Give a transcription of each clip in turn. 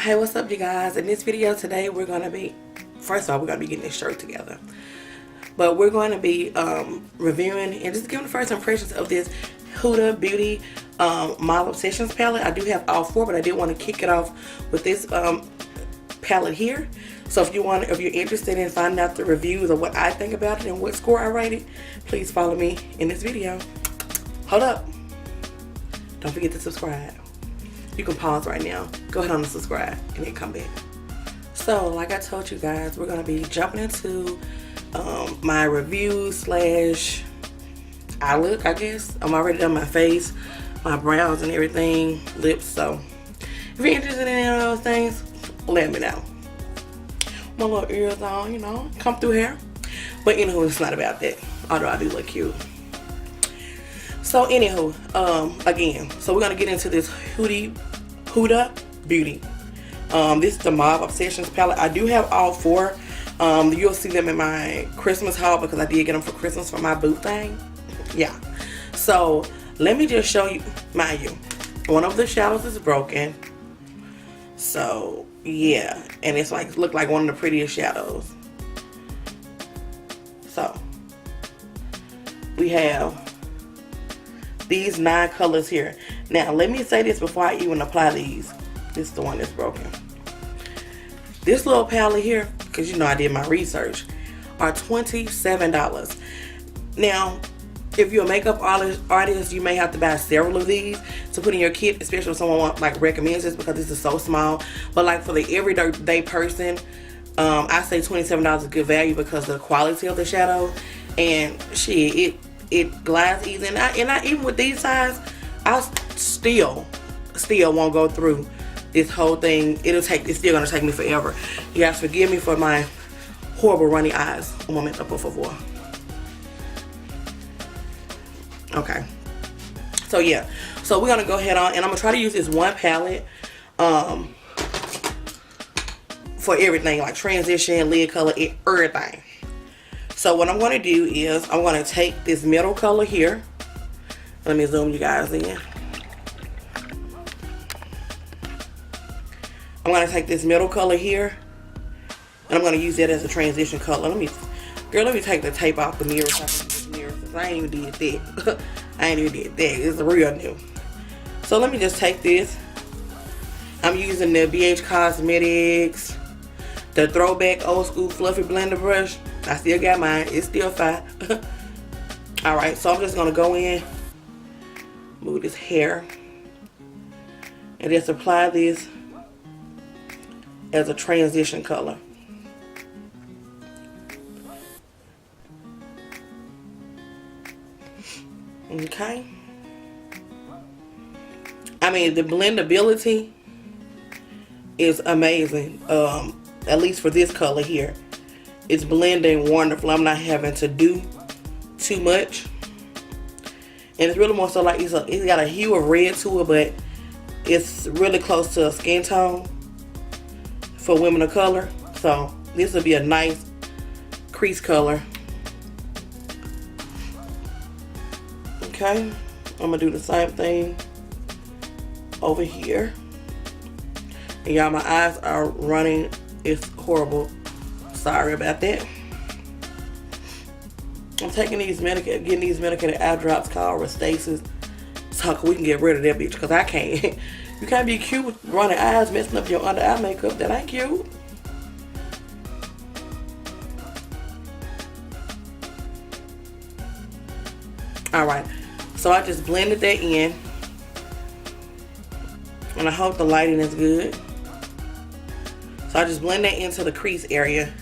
Hey, what's up, you guys? In this video today, we're going to be, first of all, we're going to be getting this shirt together. But we're going to be reviewing and just giving the first impressions of this Huda Beauty Mauve Obsessions palette. I do have all four, but I did want to kick it off with this palette here. So if you're interested in finding out the reviews of what I think about it and what score I rate it, please follow me in this video. Hold up. Don't forget to subscribe. You can pause right now. Go ahead and subscribe and then come back. So like I told you guys, we're going to be jumping into my review slash eye look, I guess. I'm already done my face, my brows and everything, lips. So if you're interested in any of those things, let me know. My little ears on, you know, come through here. But anywho, it's not about that. Although I do look cute. So anywho, again, so we're gonna get into this Huda Beauty. This is the Mauve Obsessions palette. I do have all four. You'll see them in my Christmas haul because I did get them for Christmas for my boo thing. Yeah. So let me just show you, mind you, one of the shadows is broken. So yeah, and it's like look like one of the prettiest shadows. So we have these 9 colors here. Now let me say this before I even apply these. This is the one that's broken. This little palette here, because you know I did my research, are $27. Now if you're a makeup artist, you may have to buy several of these to put in your kit, especially if someone like recommends this because this is so small. But like for the everyday person, I say $27 is good value because of the quality of the shadow. And shit, it glides easy. And I even with these size, I still won't go through this whole thing. It's still gonna take me forever. You guys forgive me for my horrible runny eyes. Un momento, por favor. Okay. So yeah. So we're gonna go ahead on, and I'm gonna try to use this one palette for everything, like transition, lid color, everything. So what I'm going to do is I'm going to take this middle color here. Let me zoom you guys in. I'm going to take this middle color here, and I'm going to use that as a transition color. Let me take the tape off the mirror. I ain't even did that. I ain't even did that. It's real new. So let me just take this. I'm using the BH Cosmetics, the throwback old school fluffy blender brush. I still got mine. It's still fine. Alright, so I'm just going to go in, move this hair, and just apply this as a transition color. Okay. I mean, the blendability is amazing. At least for this color here. It's blending wonderful. I'm not having to do too much. And it's really more so like it's got a hue of red to it, but it's really close to a skin tone for women of color. So this will be a nice crease color. Okay. I'm going to do the same thing over here. And y'all, my eyes are running. It's horrible. Sorry about that. I'm taking getting these medicated eye drops called Restasis, so we can get rid of that bitch, because I can't. You can't be cute with running eyes, messing up your under eye makeup. That ain't cute. Alright, so I just blended that in, and I hope the lighting is good. So I just blend that into the crease area.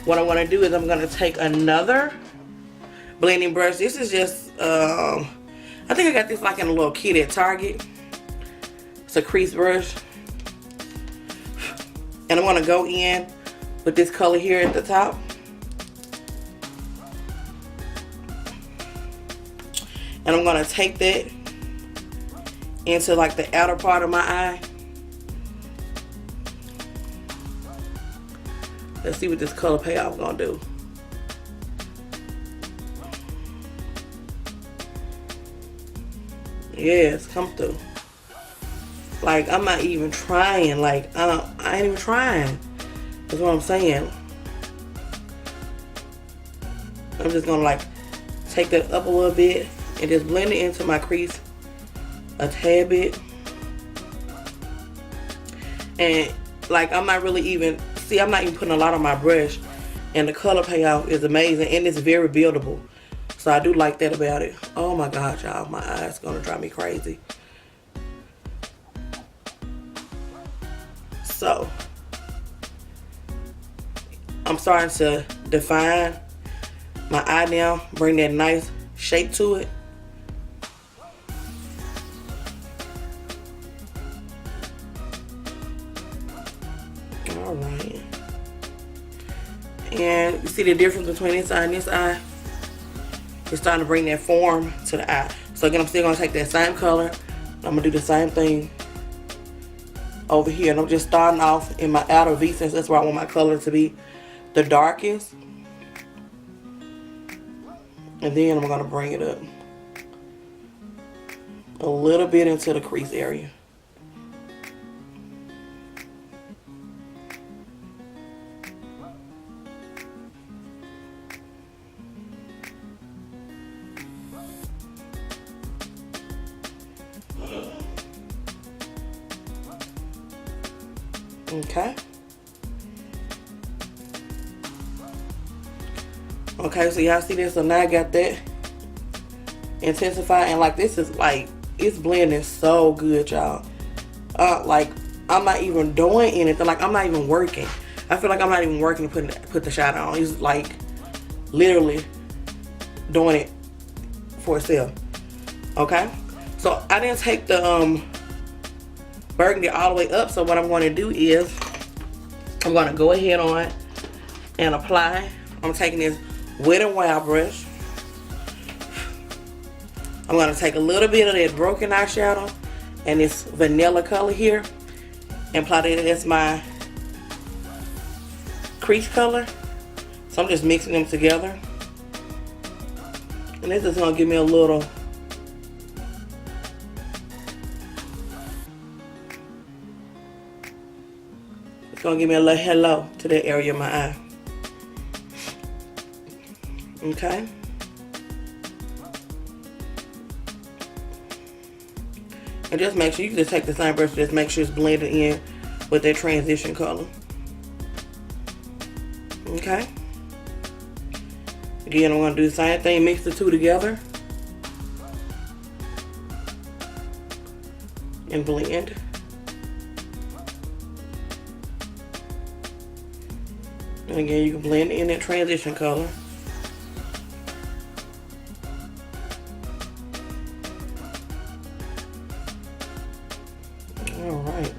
What I'm going to do is I'm going to take another blending brush. This is just, I think I got this like in a little kit at Target. It's a crease brush. And I'm going to go in with this color here at the top. And I'm going to take that into like the outer part of my eye. Let's see what this color payoff gonna do. Yes, come through. Like, I'm not even trying. Like, I ain't even trying. That's what I'm saying. I'm just gonna like take that up a little bit and just blend it into my crease a tad bit. And like, I'm not really even, see, I'm not even putting a lot on my brush, and the color payoff is amazing, and it's very buildable. So I do like that about it. Oh my God, y'all, my eyes gonna drive me crazy. So I'm starting to define my eye now, bring that nice shape to it. All right. And you see the difference between this eye and this eye? It's starting to bring that form to the eye. So again, I'm still gonna take that same color. I'm gonna do the same thing over here. And I'm just starting off in my outer V, since that's where I want my color to be the darkest. And then I'm gonna bring it up a little bit into the crease area. Okay. Okay, so y'all see this? So now I got that intensified, and like, this is like, it's blending so good, y'all. Like, I'm not even doing anything. Like, I'm not even working. I feel like I'm not even working to put the shadow on. It's like literally doing it for itself. Okay, so I didn't take the burgundy all the way up. So what I'm going to do is I'm going to go ahead on and apply. I'm taking this Wet n Wild brush. I'm going to take a little bit of that broken eyeshadow and this vanilla color here and apply that as my crease color. So I'm just mixing them together. And this is going to give me a little gonna give me a little hello to that area of my eye. Okay. And just make sure, you can just take the same brush, just make sure it's blended in with that transition color. Okay. Again, I'm gonna do the same thing, mix the two together and blend. And again, you can blend in that transition color. All right.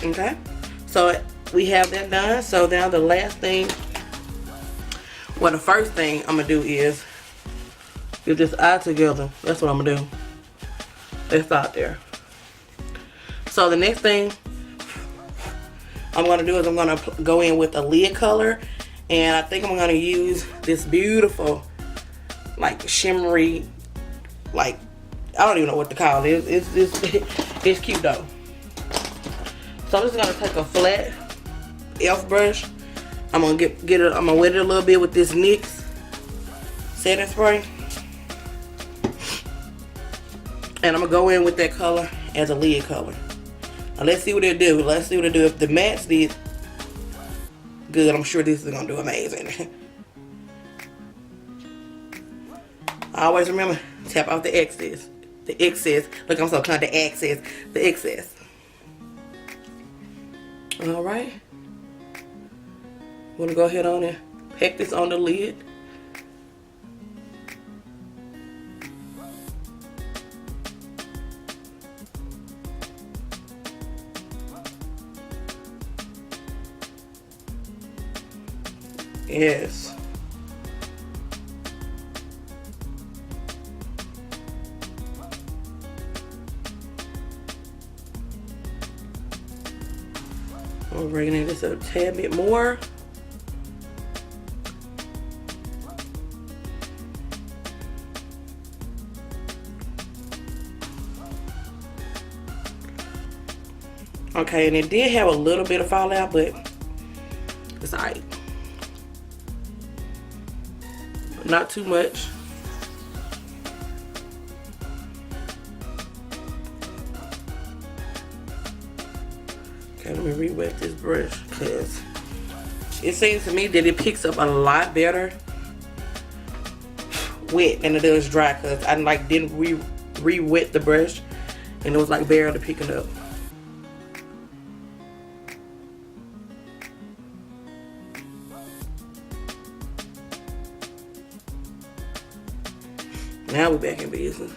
Okay, so we have that done. So now the last thing, well, the first thing I'm gonna do is get this eye together. That's what I'm gonna do. It's out there. So the next thing I'm gonna do is I'm gonna go in with a lid color, and I think I'm gonna use this beautiful, like, shimmery, like, I don't even know what to call it. It's cute though. So I'm just gonna take a flat e.l.f. brush. I'm gonna get it. I'm gonna wet it a little bit with this NYX setting spray. And I'm gonna go in with that color as a lid color. Now let's see what it do. Let's see what it do. If the mattes did good, I'm sure this is gonna do amazing. I always remember, tap out the excess. The excess. Look, I'm so kind of the excess. The excess. Alright. I'm gonna go ahead on and pack this on the lid. Yes. I'm bringing in just a tad bit more. Okay, and it did have a little bit of fallout, but it's alright. Not too much. Okay, let me re-wet this brush because it seems to me that it picks up a lot better wet than it does dry, because I like didn't re-wet the brush and it was like barely picking up. Now we're back in business.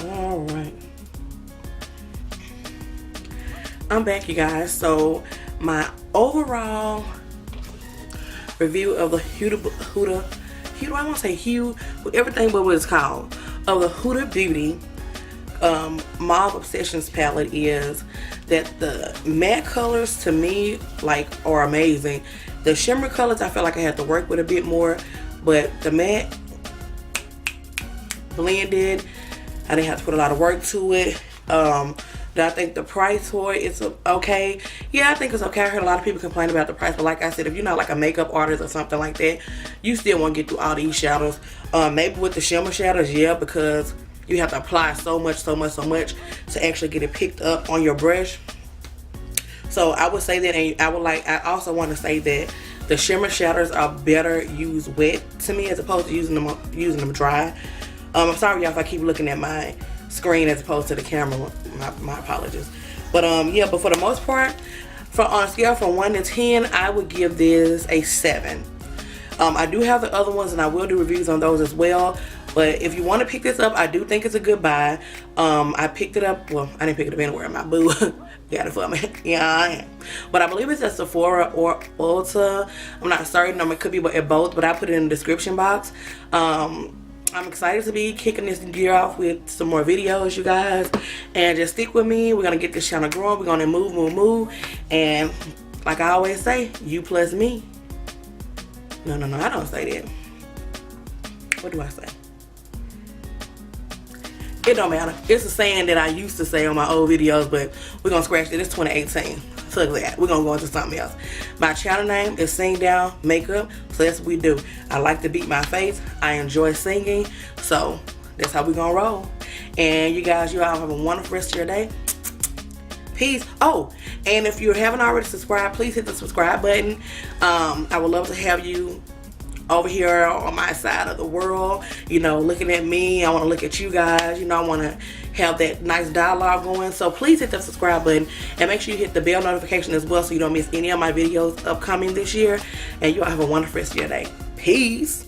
All right, I'm back, you guys. So my overall review of the Huda, I want to say Hue, with everything but what it's called, of the Huda Beauty Mauve Obsessions palette is that the matte colors to me like are amazing. The shimmer colors I feel like I had to work with a bit more, but the matte blended, I didn't have to put a lot of work to it. I think the price for it is okay. Yeah, I think it's okay. I heard a lot of people complain about the price, but like I said, if you're not like a makeup artist or something like that, you still want to get through all these shadows. Maybe with the shimmer shadows, yeah, because you have to apply so much to actually get it picked up on your brush. So I would say that, and I also want to say that the shimmer shadows are better used wet to me as opposed to using them dry. I'm sorry y'all if I keep looking at my screen as opposed to the camera. My apologies. But yeah, but for the most part, on a scale from 1 to 10, I would give this a 7. I do have the other ones and I will do reviews on those as well. But if you want to pick this up, I do think it's a good buy. I picked it up, well, I didn't pick it up anywhere. My boo got it for me. Yeah, I am. But I believe it's at Sephora or Ulta. I'm not certain. It could be at both, but I put it in the description box. I'm excited to be kicking this year off with some more videos, you guys. And just stick with me. We're going to get this channel growing. We're going to move. And like I always say, you plus me. No, I don't say that. What do I say? It don't matter. It's a saying that I used to say on my old videos, but we're going to scratch it. It's 2018. So that. We're going to go into something else. My channel name is Sing Down Makeup. So that's what we do. I like to beat my face. I enjoy singing. So that's how we're going to roll. And you guys, you all have a wonderful rest of your day. Peace. Oh, and if you haven't already subscribed, please hit the subscribe button. I would love to have you over here on my side of the world, you know, looking at me. I want to look at you guys. You know, I want to have that nice dialogue going. So please hit the subscribe button and make sure you hit the bell notification as well so you don't miss any of my videos upcoming this year. And you all have a wonderful rest of your day. Peace.